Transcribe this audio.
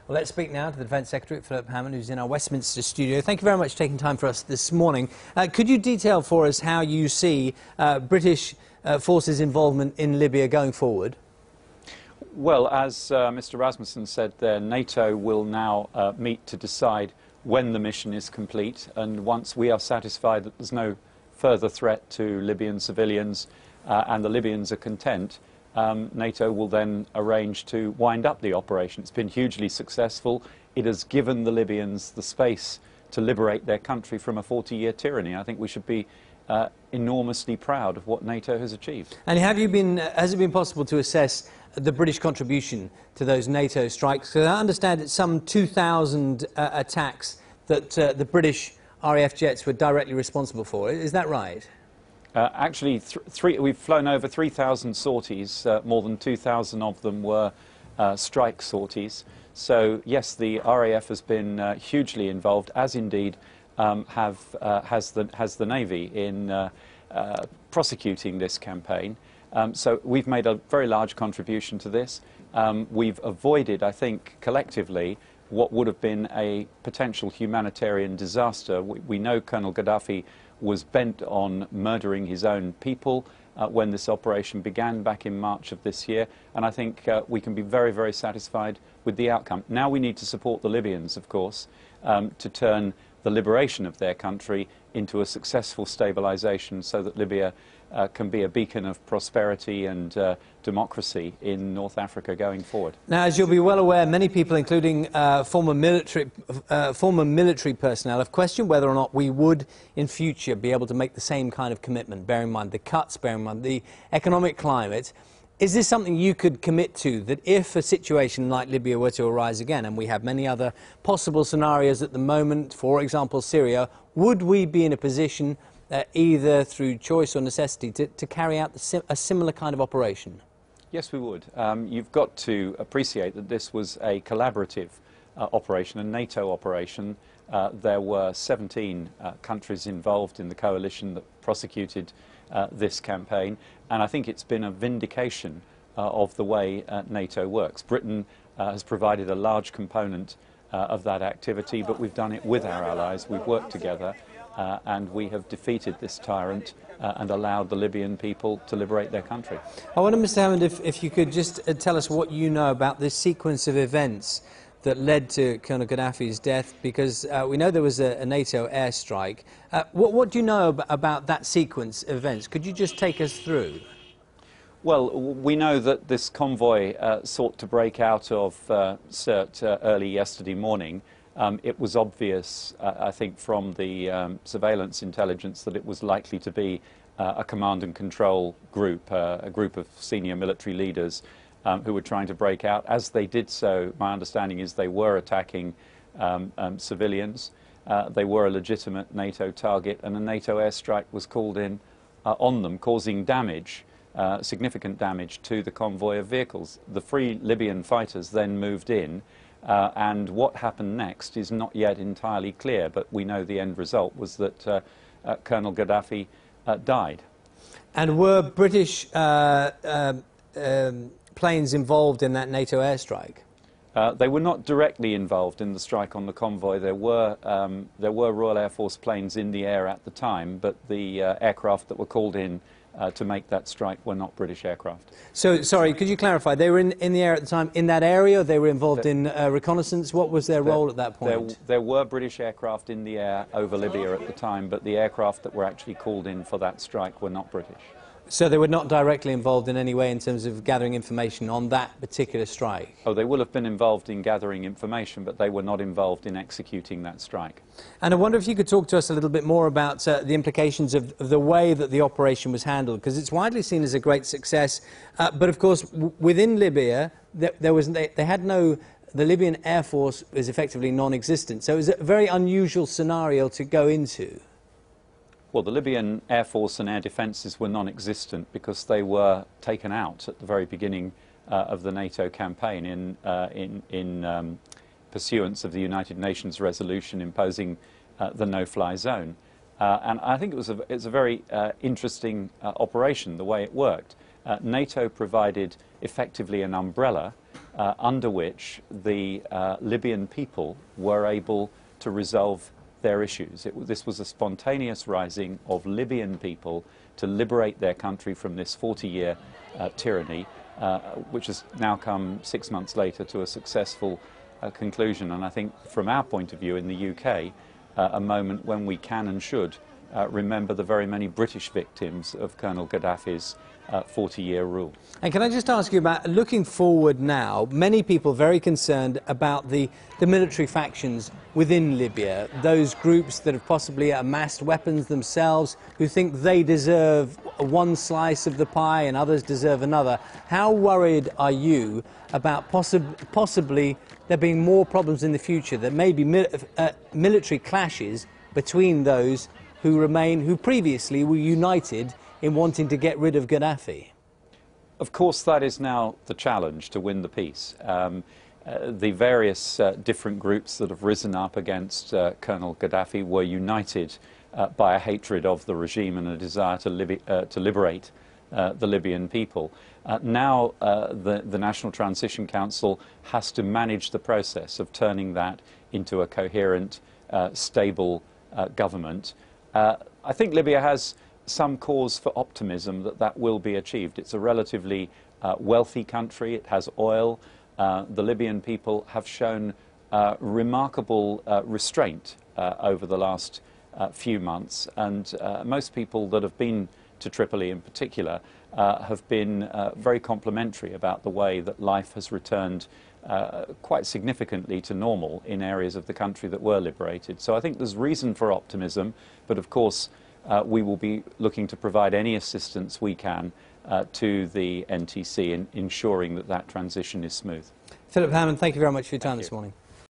Well, let's speak now to the Defence Secretary, Phillip Hammond, who's in our Westminster studio. Thank you very much for taking time for us this morning. Could you detail for us how you see British forces' involvement in Libya going forward? Well, as Mr. Rasmussen said there, NATO will now meet to decide when the mission is complete, and once we are satisfied that there's no further threat to Libyan civilians and the Libyans are content, NATO will then arrange to wind up the operation. It's been hugely successful. It has given the Libyans the space to liberate their country from a 40-year tyranny. I think we should be enormously proud of what NATO has achieved. And has it been possible to assess the British contribution to those NATO strikes? Because I understand it's some 2,000 attacks that the British RAF jets were directly responsible for. Is that right? Actually, we've flown over 3,000 sorties. More than 2,000 of them were strike sorties. So, yes, the RAF has been hugely involved, as indeed has the Navy in prosecuting this campaign. So we've made a very large contribution to this. We've avoided, I think, collectively, what would have been a potential humanitarian disaster. We know Colonel Gaddafi was bent on murdering his own people when this operation began back in March of this year, and I think we can be very, very satisfied with the outcome. Now we need to support the Libyans, of course, to turn the liberation of their country into a successful stabilisation so that Libya can be a beacon of prosperity and democracy in North Africa going forward. Now, as you'll be well aware, many people, including former military personnel, have questioned whether or not we would, in future, be able to make the same kind of commitment, bearing in mind the cuts, bearing in mind the economic climate. Is this something you could commit to, that if a situation like Libya were to arise again, and we have many other possible scenarios at the moment, for example Syria, would we be in a position, either through choice or necessity, to carry out a similar kind of operation? Yes, we would. You've got to appreciate that this was a collaborative operation, a NATO operation. There were 17 countries involved in the coalition that prosecuted this campaign, and I think it's been a vindication of the way NATO works. Britain has provided a large component of that activity, but we've done it with our allies. We've worked together, and we have defeated this tyrant and allowed the Libyan people to liberate their country. I wonder, Mr. Hammond, if you could just tell us what you know about this sequence of events that led to Colonel Gaddafi's death, because we know there was a NATO airstrike. What do you know about that sequence of events? Could you just take us through? Well, we know that this convoy sought to break out of Sirte early yesterday morning. It was obvious, I think, from the surveillance intelligence that it was likely to be a command and control group, a group of senior military leaders who were trying to break out. As they did so, my understanding is they were attacking civilians. They were a legitimate NATO target, and a NATO airstrike was called in on them, causing damage, significant damage to the convoy of vehicles. The Free Libyan fighters then moved in, and what happened next is not yet entirely clear, but we know the end result was that Colonel Gaddafi died. And were British planes involved in that NATO airstrike? They were not directly involved in the strike on the convoy. There were Royal Air Force planes in the air at the time, but the aircraft that were called in to make that strike were not British aircraft. So, sorry, could you clarify? They were in the air at the time in that area? They were involved in reconnaissance? What was their role at that point? There were British aircraft in the air over Libya at the time, but the aircraft that were actually called in for that strike were not British. So they were not directly involved in any way in terms of gathering information on that particular strike? Oh, they will have been involved in gathering information, but they were not involved in executing that strike. And I wonder if you could talk to us a little bit more about the implications of the way that the operation was handled, because it's widely seen as a great success. But of course, within Libya, the Libyan Air Force was effectively non-existent. So it was a very unusual scenario to go into. Well, the Libyan Air Force and air defences were non-existent because they were taken out at the very beginning of the NATO campaign in pursuance of the United Nations resolution imposing the no-fly zone. And I think it's a very interesting operation, the way it worked. NATO provided effectively an umbrella under which the Libyan people were able to resolve their issues. This was a spontaneous rising of Libyan people to liberate their country from this 40-year tyranny, which has now come 6 months later to a successful conclusion. And I think from our point of view in the UK, a moment when we can and should remember the very many British victims of Colonel Gaddafi's 40-year rule. And can I just ask you about, looking forward now, many people very concerned about the military factions within Libya, those groups that have possibly amassed weapons themselves, who think they deserve one slice of the pie and others deserve another. How worried are you about possibly there being more problems in the future, that may be military clashes between those who previously were united in wanting to get rid of Gaddafi? Of course, that is now the challenge, to win the peace. The various different groups that have risen up against Colonel Gaddafi were united by a hatred of the regime and a desire to liberate the Libyan people. Now the National Transition Council has to manage the process of turning that into a coherent, stable government. I think Libya has some cause for optimism that will be achieved. It's a relatively wealthy country. It has oil. The Libyan people have shown remarkable restraint over the last few months, and most people that have been to Tripoli in particular have been very complimentary about the way that life has returned quite significantly to normal in areas of the country that were liberated. So I think there's reason for optimism, but of course we will be looking to provide any assistance we can to the NTC in ensuring that that transition is smooth. Phillip Hammond, thank you very much for your time this morning.